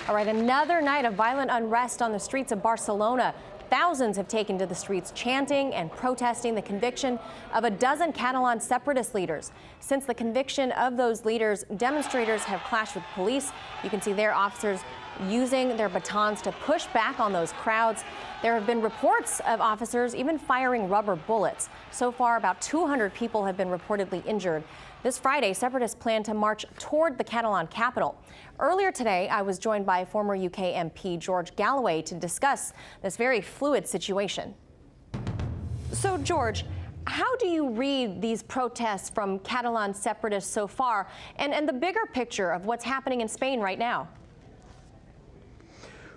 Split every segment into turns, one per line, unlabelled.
All right, another night of violent unrest on the streets of Barcelona. Thousands have taken to the streets chanting and protesting the conviction of a dozen Catalan separatist leaders. Since the conviction of those leaders, demonstrators have clashed with police. You can see their officers using their batons to push back on those crowds. There have been reports of officers even firing rubber bullets. So far, about 200 people have been reportedly injured. This Friday, separatists plan to march toward the Catalan capital. Earlier today, I was joined by former UK MP George Galloway to discuss this very fluid situation. So, George, how do you read these protests from Catalan separatists so far and the bigger picture of what's happening in Spain right now?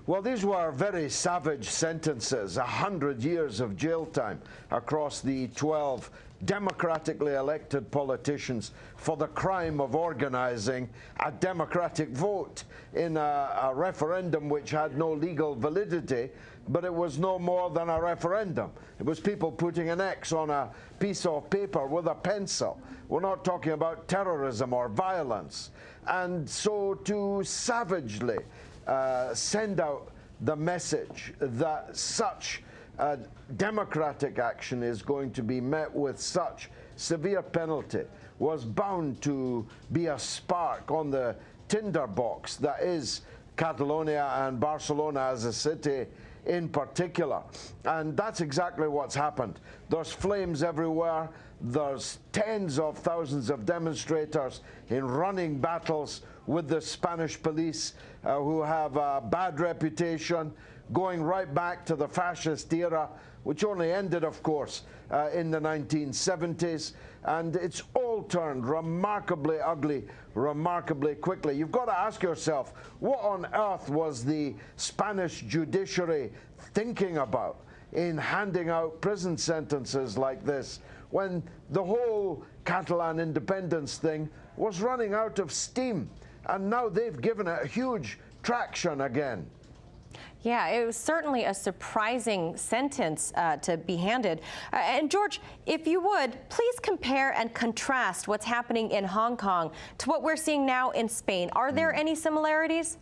Well, these were very savage sentences, 100 years of jail time across the 12 democratically elected politicians for the crime of organizing a democratic vote in a referendum which had no legal validity, but it was no more than a referendum. It was people putting an X on a piece of paper with a pencil. We're not talking about terrorism or violence. And so to savagely send out the message that such democratic action is going to be met with such severe penalty was bound to be a spark on the tinderbox that is Catalonia and Barcelona as a city in particular. And that's exactly what's happened. There's flames everywhere. There's tens of thousands of demonstrators in running battles with the Spanish police who have a bad reputation, going right back to the fascist era, which only ended, of course, in the 1970s. And it's all turned remarkably ugly, remarkably quickly. You've got to ask yourself, what on earth was the Spanish judiciary thinking about in handing out prison sentences like this, when the whole Catalan independence thing was running out of steam? And now they've given it a huge traction again.
Yeah, it was certainly a surprising sentence to be handed. And George, if you would, please compare and contrast what's happening in Hong Kong to what we're seeing now in Spain. Are there any similarities?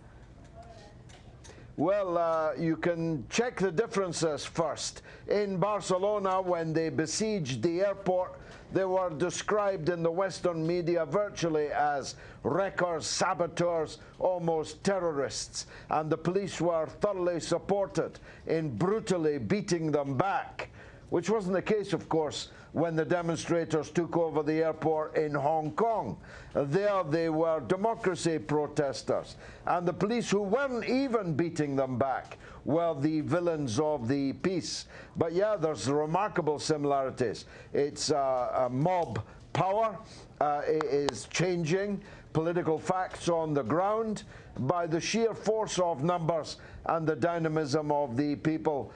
Well, you can check the differences first. In Barcelona, when they besieged the airport, they were described in the Western media virtually as wreckers, saboteurs, almost terrorists. And the police were thoroughly supported in brutally beating them back, which wasn't the case, of course, when the demonstrators took over the airport in Hong Kong. There they were democracy protesters, and the police, who weren't even beating them back, were the villains of the peace. But yeah, there's remarkable similarities. It's a mob power. It is changing political facts on the ground by the sheer force of numbers and the dynamism of the people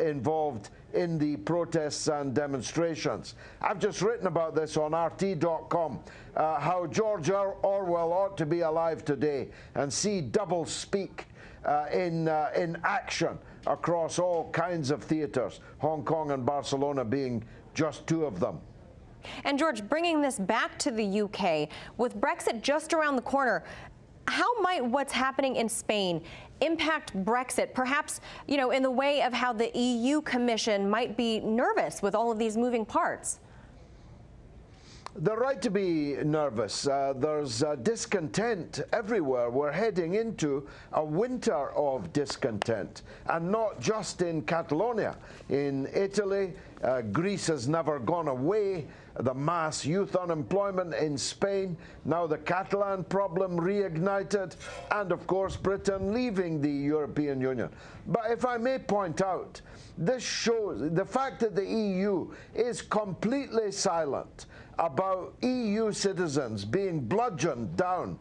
involved in the protests and demonstrations. I've just written about this on RT.com, how George Orwell ought to be alive today and see double speak in action across all kinds of theatres, Hong Kong and Barcelona being just two of them.
And George, bringing this back to the UK, with Brexit just around the corner, how might what's happening in Spain impact Brexit, perhaps, you know, in the way of how the EU Commission might be nervous with all of these moving parts?
They're right to be nervous. There's discontent everywhere. We're heading into a winter of discontent, and not just in Catalonia. In Italy, Greece has never gone away. The mass youth unemployment in Spain, now the Catalan problem reignited, and of course Britain leaving the European Union. But if I may point out, this shows the fact that the EU is completely silent about EU citizens being bludgeoned down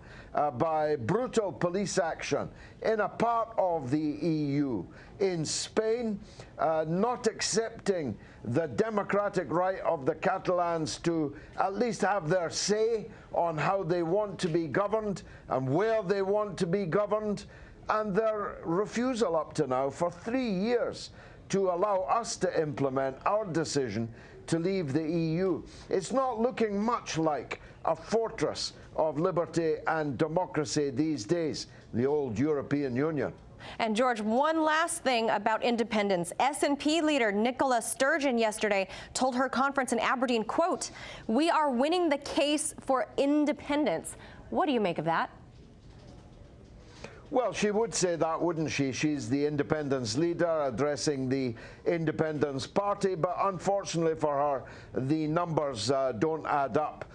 by brutal police action in a part of the EU. In Spain, not accepting the democratic right of the Catalans to at least have their say on how they want to be governed and where they want to be governed, and their refusal up to now for 3 years to allow us to implement our decision to leave the EU. It's not looking much like a fortress of liberty and democracy these days, the old European Union.
And George, one last thing about independence. SNP leader Nicola Sturgeon yesterday told her conference in Aberdeen, quote, "We are winning the case for independence." What do you make of that?
Well, she would say that, wouldn't she? She's the independence leader addressing the Independence Party, but unfortunately for her, the numbers don't add up.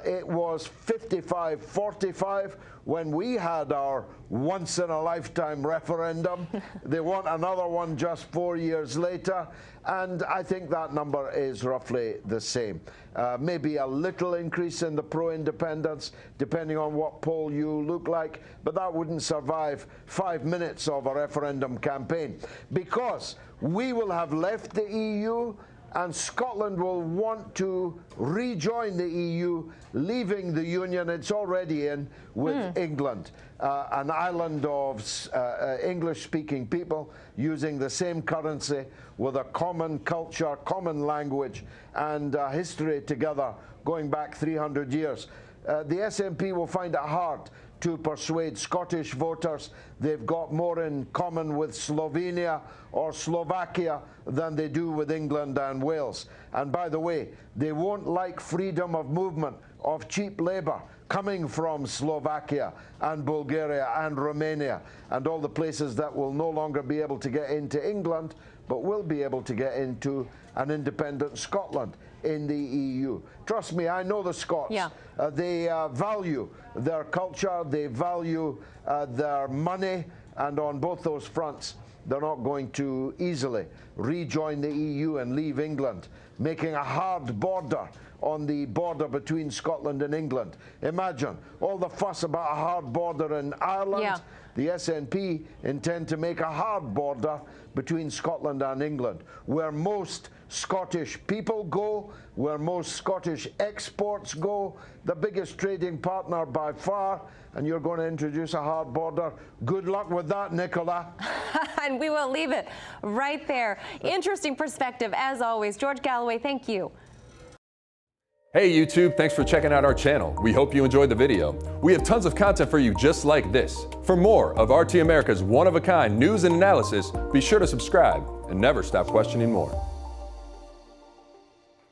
It was 55-45 when we had our once-in-a-lifetime referendum. They want another one just 4 years later, and I think that number is roughly the same. Maybe a little increase in the pro-independence, depending on what poll you look like, but that wouldn't survive 5 minutes of a referendum campaign, because we will have left the EU and Scotland will want to rejoin the EU, leaving the Union it's already in with England, an island of English-speaking people using the same currency with a common culture, common language, and history together going back 300 years. The SNP will find it hard to persuade Scottish voters they've got more in common with Slovenia or Slovakia than they do with England and Wales. And by the way, they won't like freedom of movement of cheap labour coming from Slovakia and Bulgaria and Romania and all the places that will no longer be able to get into England, but will be able to get into an independent Scotland in the EU. Trust me, I know the Scots.
Yeah.
They value their culture, they value their money, and on both those fronts, they're not going to easily rejoin the EU and leave England, making a hard border on the border between Scotland and England. Imagine all the fuss about a hard border in Ireland.
Yeah.
The SNP intend to make a hard border between Scotland and England, where most Scottish people go, where most Scottish exports go, the biggest trading partner by far, and you're going to introduce a hard border. Good luck with that, Nicola.
And we will leave it right there. Interesting perspective, as always. George Galloway, thank you.
Hey YouTube, thanks for checking out our channel. We hope you enjoyed the video. We have tons of content for you just like this. For more of RT America's one-of-a-kind news and analysis, be sure to subscribe and never stop questioning more.